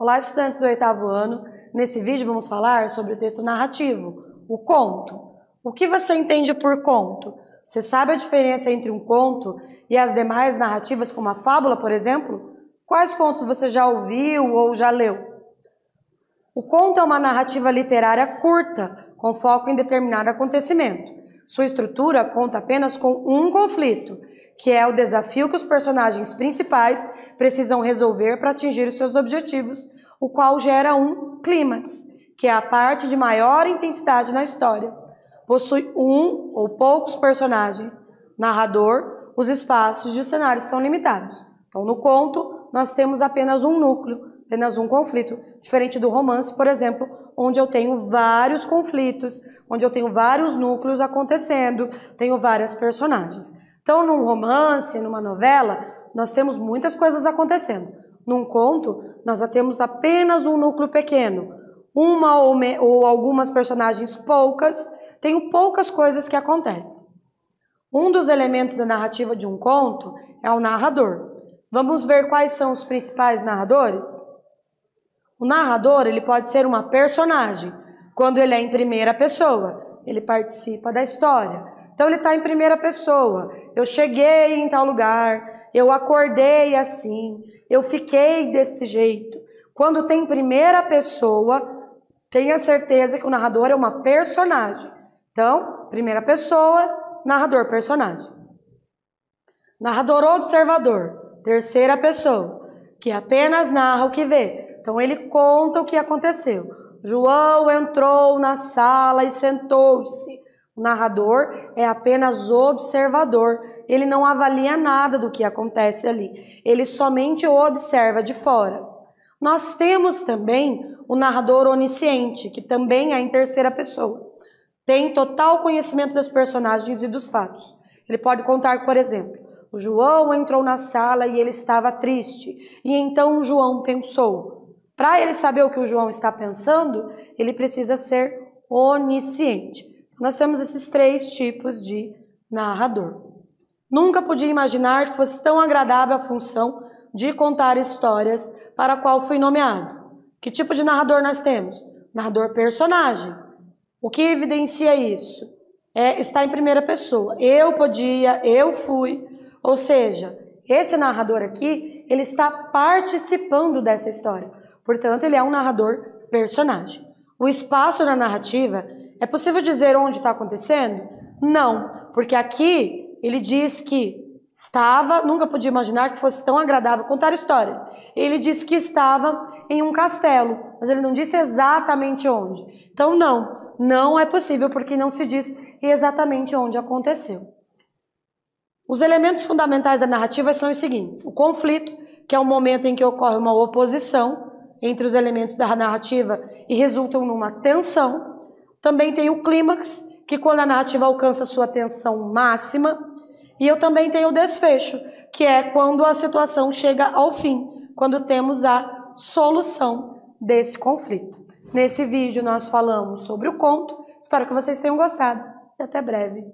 Olá, estudantes do 8º ano. Nesse vídeo vamos falar sobre o texto narrativo, o conto. O que você entende por conto? Você sabe a diferença entre um conto e as demais narrativas, como a fábula, por exemplo? Quais contos você já ouviu ou já leu? O conto é uma narrativa literária curta, com foco em determinado acontecimento. Sua estrutura conta apenas com um conflito, que é o desafio que os personagens principais precisam resolver para atingir os seus objetivos, o qual gera um clímax, que é a parte de maior intensidade na história. Possui um ou poucos personagens, narrador, os espaços e os cenários são limitados. Então, no conto, nós temos apenas um núcleo, apenas um conflito, diferente do romance, por exemplo, onde eu tenho vários conflitos, onde eu tenho vários núcleos acontecendo, tenho várias personagens. Então, num romance, numa novela, nós temos muitas coisas acontecendo. Num conto, nós temos apenas um núcleo pequeno, uma ou algumas personagens poucas, tenho poucas coisas que acontecem. Um dos elementos da narrativa de um conto é o narrador. Vamos ver quais são os principais narradores? O narrador, ele pode ser uma personagem. Quando ele é em primeira pessoa, ele participa da história. Então, ele está em primeira pessoa. Eu cheguei em tal lugar, eu acordei assim, eu fiquei deste jeito. Quando tem primeira pessoa, tenha certeza que o narrador é uma personagem. Então, primeira pessoa, narrador, personagem. Narrador observador, terceira pessoa, que apenas narra o que vê. Então, ele conta o que aconteceu. João entrou na sala e sentou-se. O narrador é apenas observador, ele não avalia nada do que acontece ali, ele somente observa de fora. Nós temos também o narrador onisciente, que também é em terceira pessoa. Tem total conhecimento dos personagens e dos fatos. Ele pode contar, por exemplo, o João entrou na sala e ele estava triste, e então o João pensou. Para ele saber o que o João está pensando, ele precisa ser onisciente. Nós temos esses três tipos de narrador. Nunca podia imaginar que fosse tão agradável a função de contar histórias para a qual fui nomeado. Que tipo de narrador nós temos? Narrador personagem. O que evidencia isso? Está em primeira pessoa. Eu podia, eu fui. Ou seja, esse narrador aqui, ele está participando dessa história. Portanto, ele é um narrador personagem. O espaço na narrativa, é possível dizer onde está acontecendo? Não, porque aqui ele diz que nunca podia imaginar que fosse tão agradável contar histórias. Ele disse que estava em um castelo, mas ele não disse exatamente onde. Então não é possível porque não se diz exatamente onde aconteceu. Os elementos fundamentais da narrativa são os seguintes. O conflito, que é o momento em que ocorre uma oposição entre os elementos da narrativa e resultam numa tensão. Também tem o clímax, que quando a narrativa alcança sua tensão máxima. E eu também tenho o desfecho, que é quando a situação chega ao fim, quando temos a solução desse conflito. Nesse vídeo nós falamos sobre o conto. Espero que vocês tenham gostado e até breve.